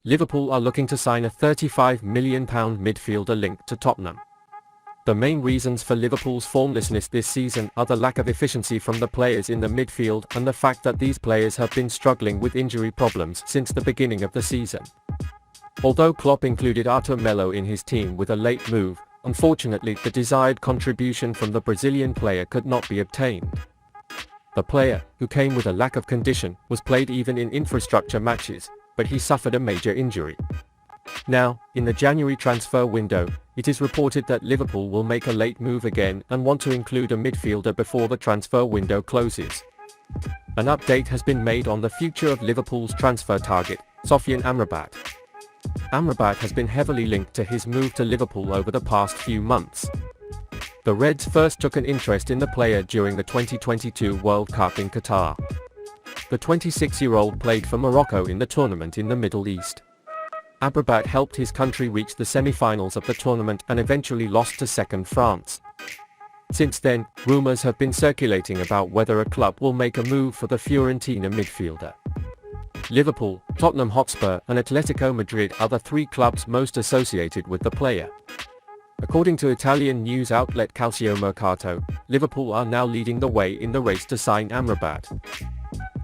Liverpool are looking to sign a £35 million midfielder linked to Tottenham. The main reasons for Liverpool's formlessness this season are the lack of efficiency from the players in the midfield and the fact that these players have been struggling with injury problems since the beginning of the season. Although Klopp included Artur Melo in his team with a late move, unfortunately the desired contribution from the Brazilian player could not be obtained. The player, who came with a lack of condition, was played even in infrastructure matches, but he suffered a major injury. Now, in the January transfer window, it is reported that Liverpool will make a late move again and want to include a midfielder before the transfer window closes. An update has been made on the future of Liverpool's transfer target, Sofyan Amrabat. Amrabat has been heavily linked to his move to Liverpool over the past few months. The Reds first took an interest in the player during the 2022 World Cup in Qatar. The 26-year-old played for Morocco in the tournament in the Middle East. Amrabat helped his country reach the semi-finals of the tournament and eventually lost to second France. Since then, rumors have been circulating about whether a club will make a move for the Fiorentina midfielder. Liverpool, Tottenham Hotspur and Atletico Madrid are the three clubs most associated with the player. According to Italian news outlet Calciomercato, Liverpool are now leading the way in the race to sign Amrabat.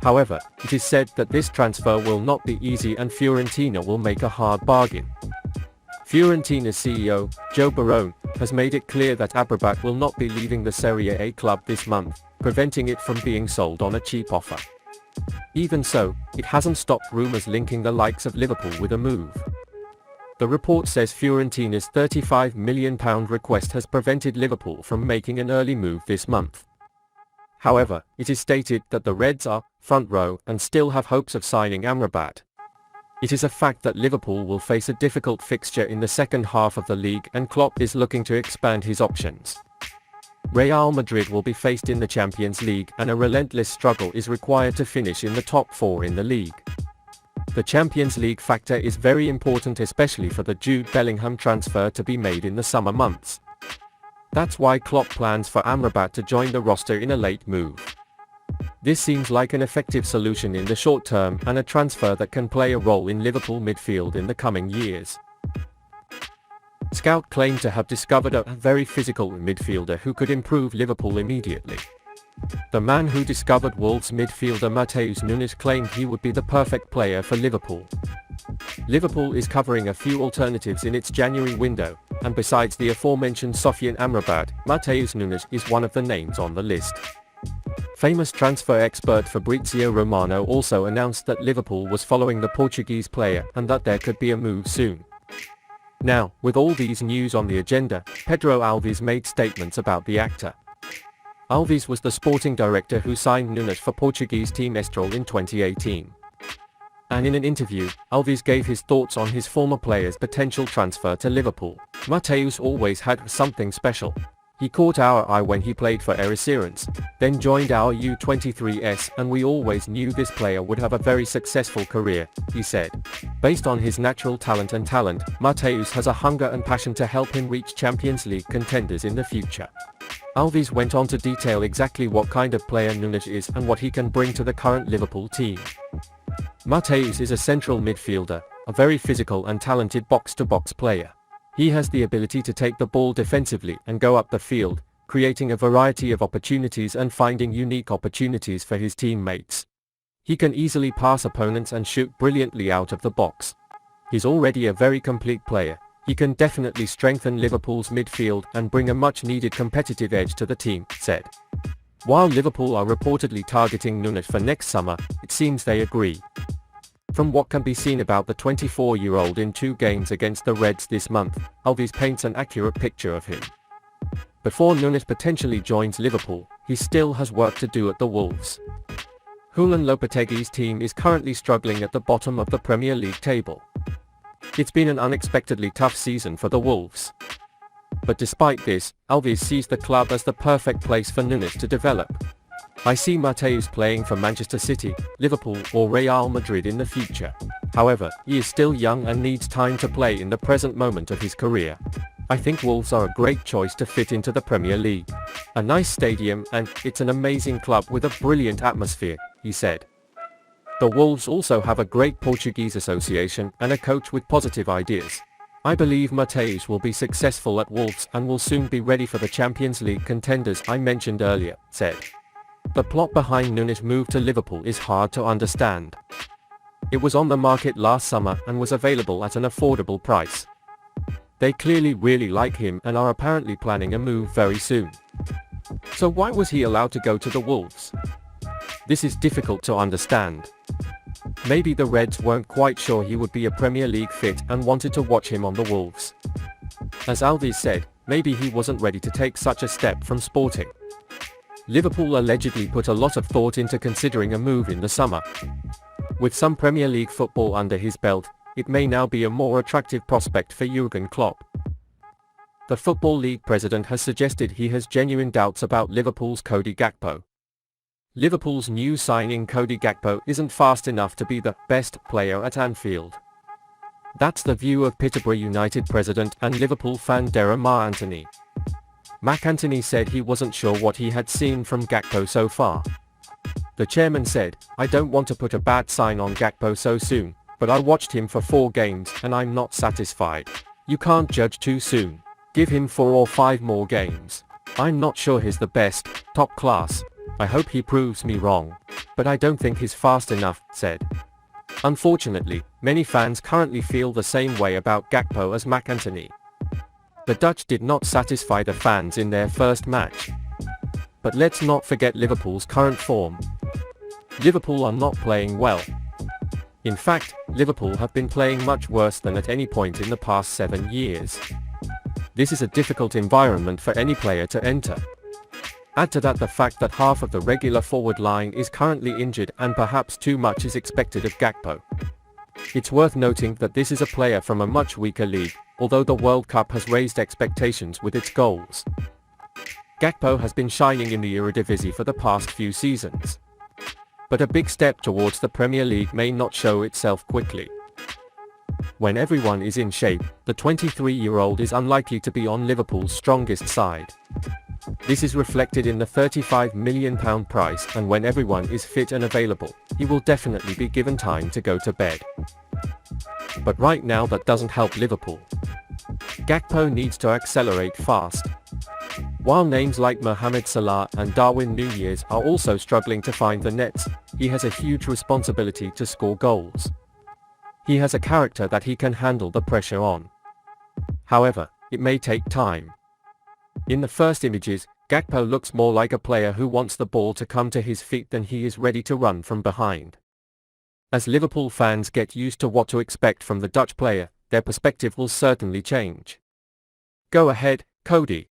However, it is said that this transfer will not be easy and Fiorentina will make a hard bargain. Fiorentina's CEO, Joe Barone, has made it clear that Amrabat will not be leaving the Serie A club this month, preventing it from being sold on a cheap offer. Even so, it hasn't stopped rumors linking the likes of Liverpool with a move. The report says Fiorentina's £35 million request has prevented Liverpool from making an early move this month. However, it is stated that the Reds are front row and still have hopes of signing Amrabat. It is a fact that Liverpool will face a difficult fixture in the second half of the league and Klopp is looking to expand his options. Real Madrid will be faced in the Champions League and a relentless struggle is required to finish in the top four in the league. The Champions League factor is very important, especially for the Jude Bellingham transfer to be made in the summer months. That's why Klopp plans for Amrabat to join the roster in a late move. This seems like an effective solution in the short term and a transfer that can play a role in Liverpool midfield in the coming years. Scout claimed to have discovered a very physical midfielder who could improve Liverpool immediately. The man who discovered Wolves midfielder Matheus Nunez claimed he would be the perfect player for Liverpool. Liverpool is covering a few alternatives in its January window, and besides the aforementioned Sofyan Amrabat, Matheus Nunez is one of the names on the list. Famous transfer expert Fabrizio Romano also announced that Liverpool was following the Portuguese player and that there could be a move soon. Now, with all these news on the agenda, Pedro Alves made statements about the actor. Alves was the sporting director who signed Nunez for Portuguese team Estoril in 2018. And in an interview, Alves gave his thoughts on his former player's potential transfer to Liverpool. Matheus always had something special. He caught our eye when he played for Ericeirens, then joined our U23s and we always knew this player would have a very successful career, he said. Based on his natural talent, Matheus has a hunger and passion to help him reach Champions League contenders in the future. Alves went on to detail exactly what kind of player Nunez is and what he can bring to the current Liverpool team. Matheus is a central midfielder, a very physical and talented box-to-box player. He has the ability to take the ball defensively and go up the field, creating a variety of opportunities and finding unique opportunities for his teammates. He can easily pass opponents and shoot brilliantly out of the box. He's already a very complete player. He can definitely strengthen Liverpool's midfield and bring a much-needed competitive edge to the team, said. While Liverpool are reportedly targeting Nunez for next summer, it seems they agree. From what can be seen about the 24-year-old in 2 games against the Reds this month, Alves paints an accurate picture of him. Before Nunez potentially joins Liverpool, he still has work to do at the Wolves. Julian Lopetegui's team is currently struggling at the bottom of the Premier League table. It's been an unexpectedly tough season for the Wolves. But despite this, Alves sees the club as the perfect place for Nunez to develop. I see Matheus playing for Manchester City, Liverpool or Real Madrid in the future. However, he is still young and needs time to play in the present moment of his career. I think Wolves are a great choice to fit into the Premier League. A nice stadium and it's an amazing club with a brilliant atmosphere, he said. The Wolves also have a great Portuguese association and a coach with positive ideas. I believe Mateus will be successful at Wolves and will soon be ready for the Champions League contenders I mentioned earlier, said. The plot behind Nunez' move to Liverpool is hard to understand. It was on the market last summer and was available at an affordable price. They clearly really like him and are apparently planning a move very soon. So why was he allowed to go to the Wolves? This is difficult to understand. Maybe the Reds weren't quite sure he would be a Premier League fit and wanted to watch him on the Wolves. As Alves said, maybe he wasn't ready to take such a step from Sporting. Liverpool allegedly put a lot of thought into considering a move in the summer. With some Premier League football under his belt, it may now be a more attractive prospect for Jürgen Klopp. The Football League president has suggested he has genuine doubts about Liverpool's Cody Gakpo. Liverpool's new signing Cody Gakpo isn't fast enough to be the best player at Anfield. That's the view of Peterborough United president and Liverpool fan Darwin Anthony. Anthony said he wasn't sure what he had seen from Gakpo so far. The chairman said, "I don't want to put a bad sign on Gakpo so soon, but I watched him for 4 games and I'm not satisfied. You can't judge too soon. Give him 4 or 5 more games. I'm not sure he's the best, top class. I hope he proves me wrong. But I don't think he's fast enough," said. Unfortunately, many fans currently feel the same way about Gakpo as Anthony. The Dutch did not satisfy the fans in their first match. But let's not forget Liverpool's current form. Liverpool are not playing well. In fact, Liverpool have been playing much worse than at any point in the past 7 years. This is a difficult environment for any player to enter. Add to that the fact that half of the regular forward line is currently injured and perhaps too much is expected of Gakpo. It's worth noting that this is a player from a much weaker league, although the World Cup has raised expectations with its goals. Gakpo has been shining in the Eredivisie for the past few seasons. But a big step towards the Premier League may not show itself quickly. When everyone is in shape, the 23-year-old is unlikely to be on Liverpool's strongest side. This is reflected in the £35 million price, and when everyone is fit and available, he will definitely be given time to go to bed. But right now that doesn't help Liverpool. Gakpo needs to accelerate fast. While names like Mohamed Salah and Darwin Nunez are also struggling to find the nets, he has a huge responsibility to score goals. He has a character that he can handle the pressure on. However, it may take time. In the first images, Gakpo looks more like a player who wants the ball to come to his feet than he is ready to run from behind. As Liverpool fans get used to what to expect from the Dutch player, their perspective will certainly change. Go ahead, Cody.